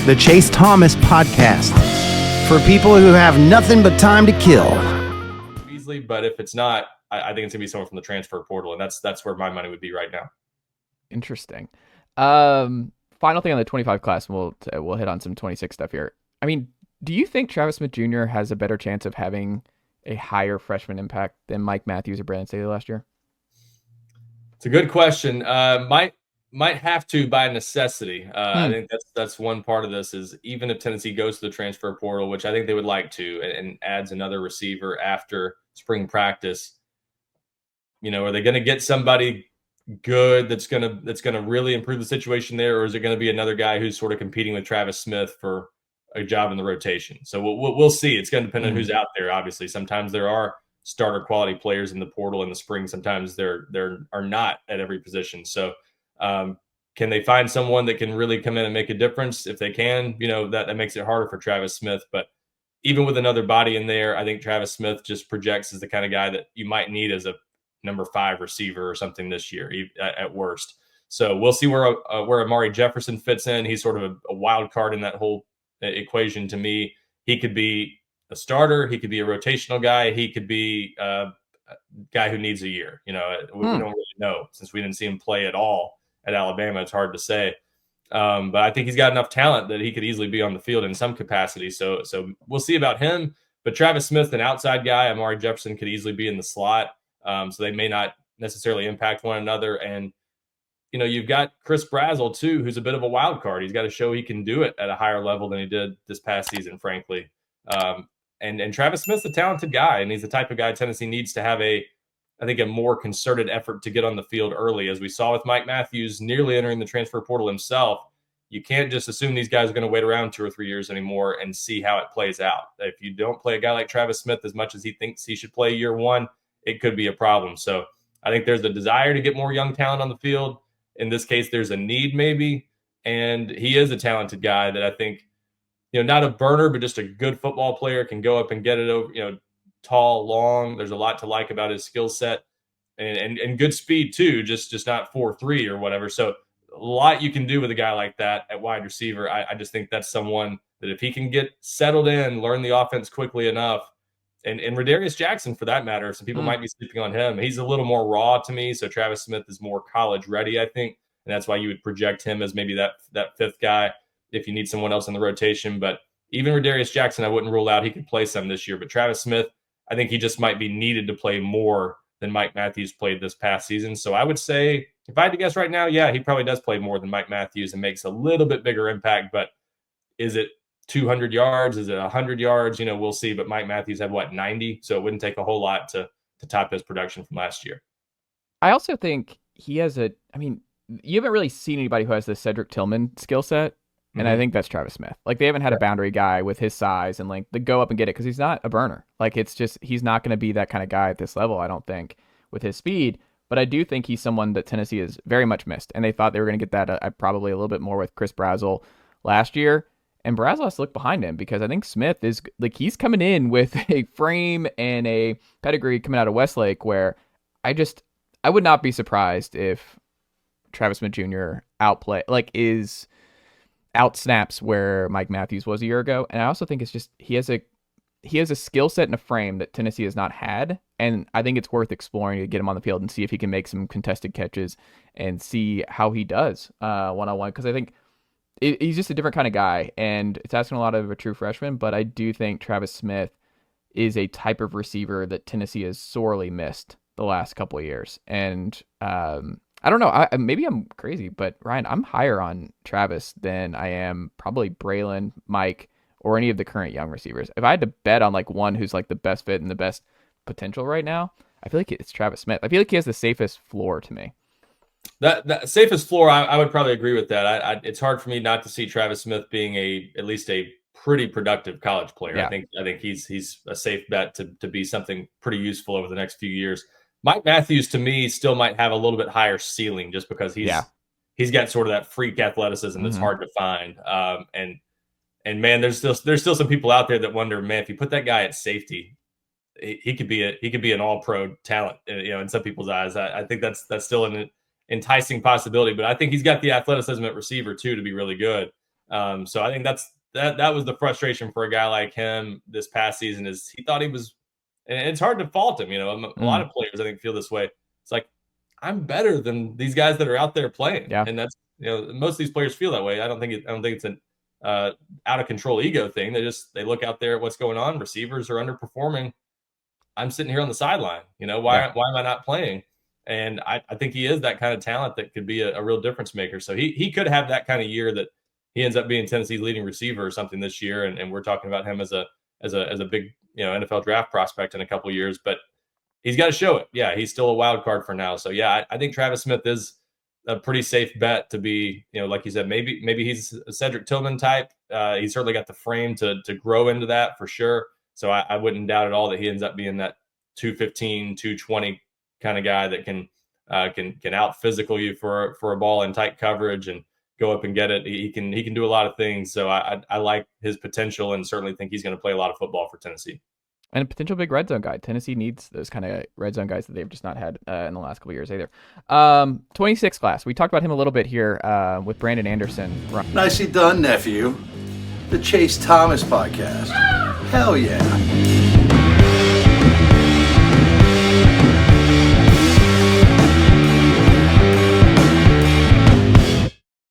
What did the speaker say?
the Chase Thomas Podcast, for people who have nothing but time to kill. Easily, but if it's not, I think it's gonna be someone from the transfer portal, and that's where my money would be right now. Interesting. Final thing on the 25 class, and we'll hit on some 26 stuff here. I mean, do you think Travis Smith Jr. has a better chance of having a higher freshman impact than Mike Matthews or Brandon Staley last year? It's a good question. Might have to by necessity. I think that's one part of this is even if Tennessee goes to the transfer portal, which I think they would like to, and adds another receiver after spring practice, are they going to get somebody good that's gonna really improve the situation there, or is it going to be another guy who's sort of competing with Travis Smith for a job in the rotation? So we'll see. It's going to depend on who's out there. Obviously, sometimes there are starter quality players in the portal in the spring. Sometimes there are not at every position. So can they find someone that can really come in and make a difference? If they can, that makes it harder for Travis Smith. But even with another body in there, I think Travis Smith just projects as the kind of guy that you might need as a number 5 receiver or something this year at worst. So we'll see where Amari Jefferson fits in. He's sort of a wild card in that whole equation to me. He could be a starter. He could be a rotational guy. He could be a guy who needs a year. We don't really know since we didn't see him play at all at Alabama. It's hard to say. But I think he's got enough talent that he could easily be on the field in some capacity. So we'll see about him. But Travis Smith, an outside guy, Amari Jefferson could easily be in the slot. So they may not necessarily impact one another. And, you've got Chris Brazzell, too, who's a bit of a wild card. He's got to show he can do it at a higher level than he did this past season, frankly. And Travis Smith's a talented guy, and he's the type of guy Tennessee needs to have a more concerted effort to get on the field early. As we saw with Mike Matthews nearly entering the transfer portal himself, you can't just assume these guys are going to wait around 2 or 3 years anymore and see how it plays out. If you don't play a guy like Travis Smith as much as he thinks he should play year one, it could be a problem. So I think there's a desire to get more young talent on the field. In this case, there's a need maybe, and he is a talented guy that I think, not a burner, but just a good football player, can go up and get it over, tall, long. There's a lot to like about his skill set and good speed too, just not 4.3 or whatever. So a lot you can do with a guy like that at wide receiver. I just think that's someone that if he can get settled in, learn the offense quickly enough, and Radarius Jackson, for that matter, some people might be sleeping on him. He's a little more raw to me. So Travis Smith is more college ready, I think. And that's why you would project him as maybe that 5th guy if you need someone else in the rotation. But even Radarius Jackson, I wouldn't rule out he could play some this year. But Travis Smith, I think he just might be needed to play more than Mike Matthews played this past season. So I would say, if I had to guess right now, yeah, he probably does play more than Mike Matthews and makes a little bit bigger impact. But is it 200 yards? Is it 100 yards? We'll see. But Mike Matthews had 90? So it wouldn't take a whole lot to top his production from last year. I also think he has you haven't really seen anybody who has the Cedric Tillman skill set. And I think that's Travis Smith. Like, they haven't had a boundary guy with his size and length to go up and get it, because he's not a burner. Like, it's just, he's not going to be that kind of guy at this level, I don't think, with his speed. But I do think he's someone that Tennessee has very much missed. And they thought they were going to get that probably a little bit more with Chris Brazzell last year. And Brazzell has to look behind him, because I think Smith is, like, he's coming in with a frame and a pedigree coming out of Westlake where I would not be surprised if Travis Smith Jr. out snaps where Mike Matthews was a year ago. And I also think it's just, he has a skill set and a frame that Tennessee has not had. And I think it's worth exploring to get him on the field and see if he can make some contested catches and see how he does one-on-one. Because I think he's just a different kind of guy, and it's asking a lot of a true freshman. But I do think Travis Smith is a type of receiver that Tennessee has sorely missed the last couple of years. And I don't know. Maybe I'm crazy, but Ryan, I'm higher on Travis than I am probably Braylon, Mike, or any of the current young receivers. If I had to bet on one who's the best fit and the best potential right now, I feel like it's Travis Smith. I feel like he has the safest floor to me. That safest floor, I would probably agree with that. It's hard for me not to see Travis Smith being at least a pretty productive college player. Yeah. I think he's a safe bet to be something pretty useful over the next few years. Mike Matthews, to me, still might have a little bit higher ceiling just because he's got sort of that freak athleticism that's hard to find. And man, there's still some people out there that wonder, man, if you put that guy at safety, he could be an all-pro talent, in some people's eyes. I think that's still an enticing possibility, but I think he's got the athleticism at receiver too to be really good. So I think that was the frustration for a guy like him this past season, is he thought he was, and it's hard to fault him. A lot of players I think feel this way. It's like, I'm better than these guys that are out there playing, and that's most of these players feel that way. I don't think it's an out of control ego thing. They look out there at what's going on. Receivers are underperforming. I'm sitting here on the sideline. Why am I not playing? And I think he is that kind of talent that could be a real difference maker. So he could have that kind of year that he ends up being Tennessee's leading receiver or something this year, and we're talking about him as a big NFL draft prospect in a couple of years. But he's got to show it. Yeah, he's still a wild card for now. So yeah, I think Travis Smith is a pretty safe bet to be, like you said, maybe he's a Cedric Tillman type. He's certainly got the frame to grow into that for sure. So I wouldn't doubt at all that he ends up being that 215, 220 kind of guy that can out physical you for a ball in tight coverage and go up and get it. He can do a lot of things. So I like his potential, and certainly think he's going to play a lot of football for Tennessee. And a potential big red zone guy. Tennessee needs those kind of red zone guys that they've just not had in the last couple of years either. 26 class. We talked about him a little bit here with Brandon Anderson. Nicely done, nephew. The Chase Thomas podcast. Hell yeah.